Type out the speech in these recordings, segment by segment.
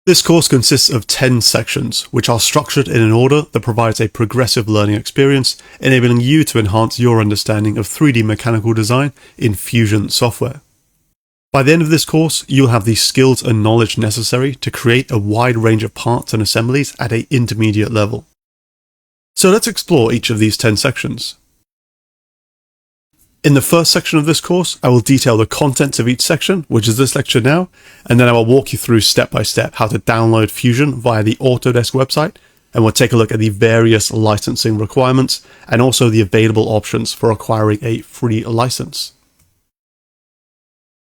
This course consists of 10 sections, which are structured in an order that provides a progressive learning experience, enabling you to enhance your understanding of 3D mechanical design in Fusion software. By the end of this course, you'll have the skills and knowledge necessary to create a wide range of parts and assemblies at an intermediate level. So let's explore each of these 10 sections. In the first section of this course, I will detail the contents of each section, which is this lecture now, and then I will walk you through step by step how to download Fusion via the Autodesk website, and we'll take a look at the various licensing requirements and also the available options for acquiring a free license.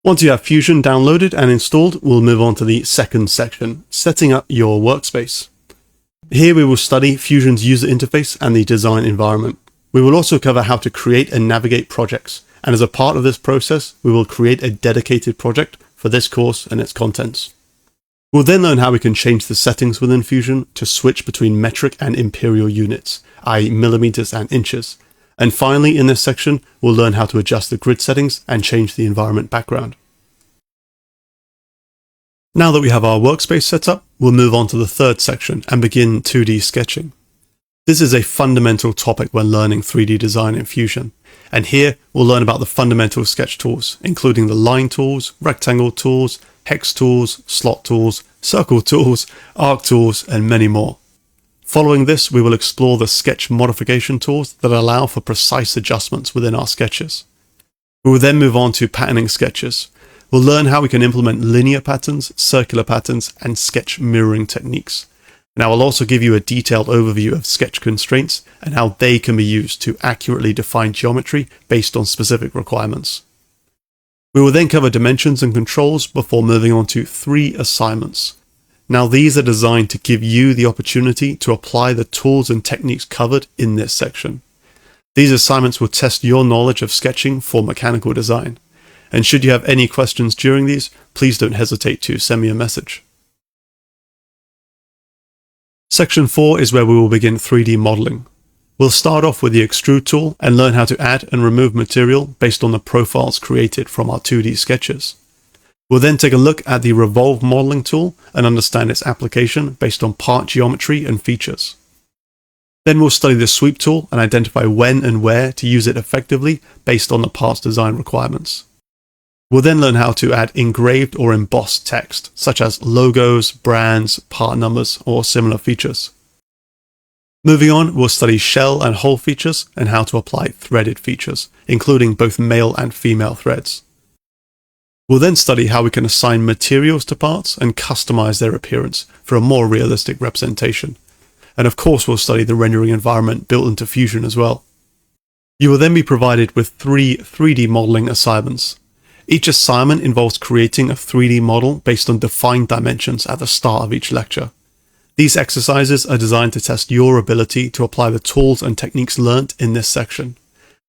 Once you have Fusion downloaded and installed, we'll move on to the second section, setting up your workspace. Here we will study Fusion's user interface and the design environment. We will also cover how to create and navigate projects, and as a part of this process, we will create a dedicated project for this course and its contents. We'll then learn how we can change the settings within Fusion to switch between metric and imperial units, i.e. millimeters and inches. And finally, in this section, we'll learn how to adjust the grid settings and change the environment background. Now that we have our workspace set up, we'll move on to the third section and begin 2D sketching. This is a fundamental topic when learning 3D design in Fusion, and here we'll learn about the fundamental sketch tools, including the line tools, rectangle tools, hex tools, slot tools, circle tools, arc tools, and many more. Following this, we will explore the sketch modification tools that allow for precise adjustments within our sketches. We will then move on to patterning sketches. We'll learn how we can implement linear patterns, circular patterns, and sketch mirroring techniques. And I will also give you a detailed overview of sketch constraints and how they can be used to accurately define geometry based on specific requirements. We will then cover dimensions and controls before moving on to 3 assignments. Now these are designed to give you the opportunity to apply the tools and techniques covered in this section. These assignments will test your knowledge of sketching for mechanical design. And should you have any questions during these, please don't hesitate to send me a message. Section 4 is where we will begin 3D modeling. We'll start off with the extrude tool and learn how to add and remove material based on the profiles created from our 2D sketches. We'll then take a look at the revolve modeling tool and understand its application based on part geometry and features. Then we'll study the sweep tool and identify when and where to use it effectively based on the part's design requirements. We'll then learn how to add engraved or embossed text, such as logos, brands, part numbers, or similar features. Moving on, we'll study shell and hole features and how to apply threaded features, including both male and female threads. We'll then study how we can assign materials to parts and customize their appearance for a more realistic representation. And of course, we'll study the rendering environment built into Fusion as well. You will then be provided with 3 3D modeling assignments. Each assignment involves creating a 3D model based on defined dimensions at the start of each lecture. These exercises are designed to test your ability to apply the tools and techniques learnt in this section.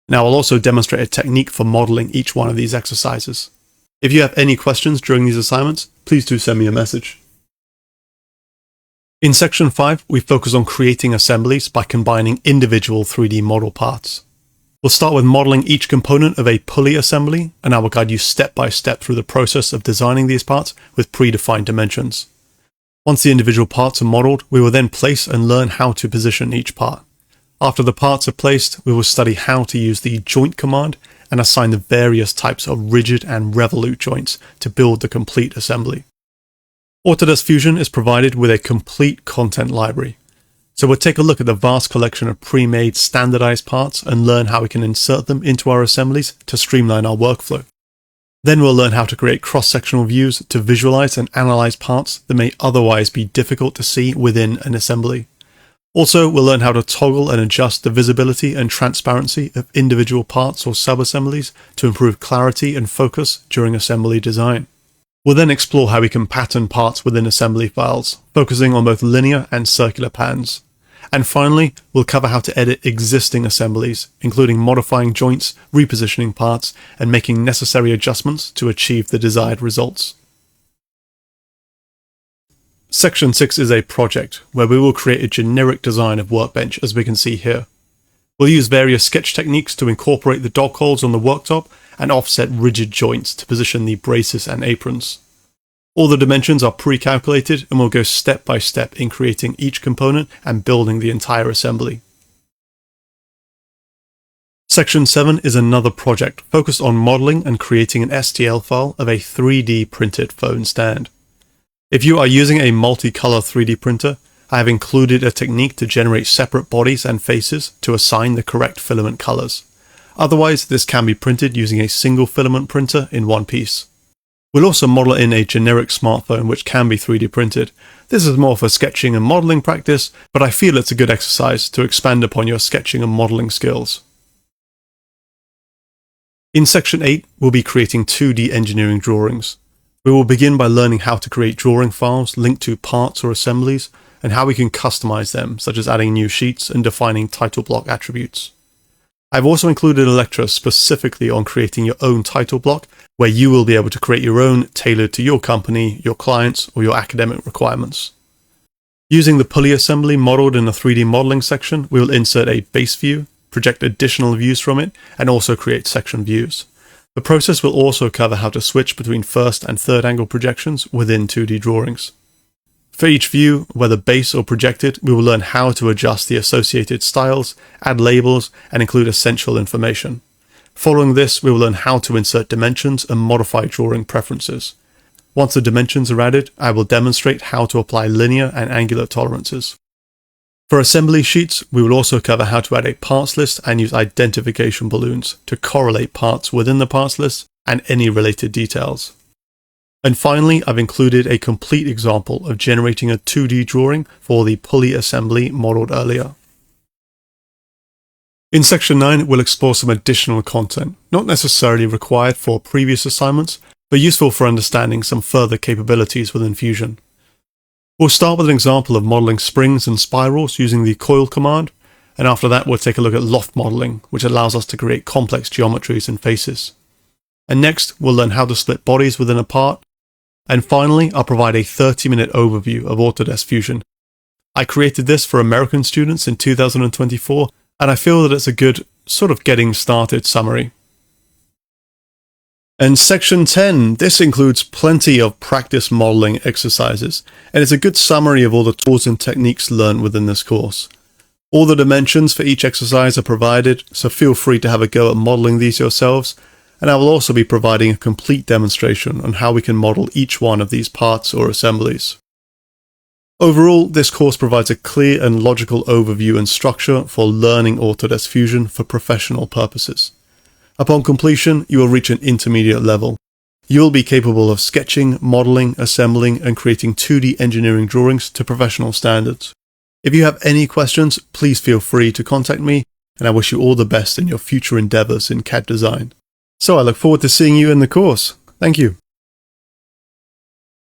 Now I'll also demonstrate a technique for modeling each one of these exercises. If you have any questions during these assignments, please do send me a message. In section 5, we focus on creating assemblies by combining individual 3D model parts. We'll start with modeling each component of a pulley assembly, and I will guide you step by step through the process of designing these parts with predefined dimensions. Once the individual parts are modeled, we will then place and learn how to position each part. After the parts are placed, we will study how to use the joint command and assign the various types of rigid and revolute joints to build the complete assembly. Autodesk Fusion is provided with a complete content library. So we'll take a look at the vast collection of pre-made standardized parts and learn how we can insert them into our assemblies to streamline our workflow. Then we'll learn how to create cross-sectional views to visualize and analyze parts that may otherwise be difficult to see within an assembly. Also, we'll learn how to toggle and adjust the visibility and transparency of individual parts or sub-assemblies to improve clarity and focus during assembly design. We'll then explore how we can pattern parts within assembly files, focusing on both linear and circular patterns. And finally, we'll cover how to edit existing assemblies, including modifying joints, repositioning parts, and making necessary adjustments to achieve the desired results. Section 6 is a project, where we will create a generic design of workbench, as we can see here. We'll use various sketch techniques to incorporate the dog holes on the worktop and offset rigid joints to position the braces and aprons. All the dimensions are pre-calculated and we'll go step by step in creating each component and building the entire assembly. Section 7 is another project focused on modeling and creating an STL file of a 3D printed phone stand. If you are using a multicolor 3D printer, I have included a technique to generate separate bodies and faces to assign the correct filament colors. Otherwise, this can be printed using a single filament printer in one piece. We'll also model in a generic smartphone which can be 3D printed. This is more for sketching and modeling practice, but I feel it's a good exercise to expand upon your sketching and modeling skills. In Section 8, we'll be creating 2D engineering drawings. We will begin by learning how to create drawing files linked to parts or assemblies, and how we can customize them, such as adding new sheets and defining title block attributes. I've also included a lecture specifically on creating your own title block, where you will be able to create your own tailored to your company, your clients, or your academic requirements. Using the pulley assembly modeled in the 3D modeling section, we will insert a base view, project additional views from it, and also create section views. The process will also cover how to switch between first and third angle projections within 2D drawings. For each view, whether base or projected, we will learn how to adjust the associated styles, add labels, and include essential information. Following this, we will learn how to insert dimensions and modify drawing preferences. Once the dimensions are added, I will demonstrate how to apply linear and angular tolerances. For assembly sheets, we will also cover how to add a parts list and use identification balloons to correlate parts within the parts list and any related details. And finally, I've included a complete example of generating a 2D drawing for the pulley assembly modeled earlier. In Section 9, we'll explore some additional content, not necessarily required for previous assignments, but useful for understanding some further capabilities within Fusion. We'll start with an example of modeling springs and spirals using the coil command, and after that we'll take a look at loft modeling, which allows us to create complex geometries and faces. And next, we'll learn how to split bodies within a part. And finally, I'll provide a 30-minute overview of Autodesk Fusion. I created this for American students in 2024, and I feel that it's a good sort of getting started summary. And Section 10, this includes plenty of practice modeling exercises, and it's a good summary of all the tools and techniques learned within this course. All the dimensions for each exercise are provided, so feel free to have a go at modeling these yourselves, and I will also be providing a complete demonstration on how we can model each one of these parts or assemblies. Overall, this course provides a clear and logical overview and structure for learning Autodesk Fusion for professional purposes. Upon completion, you will reach an intermediate level. You will be capable of sketching, modeling, assembling, and creating 2D engineering drawings to professional standards. If you have any questions, please feel free to contact me, and I wish you all the best in your future endeavors in CAD design. So I look forward to seeing you in the course. Thank you.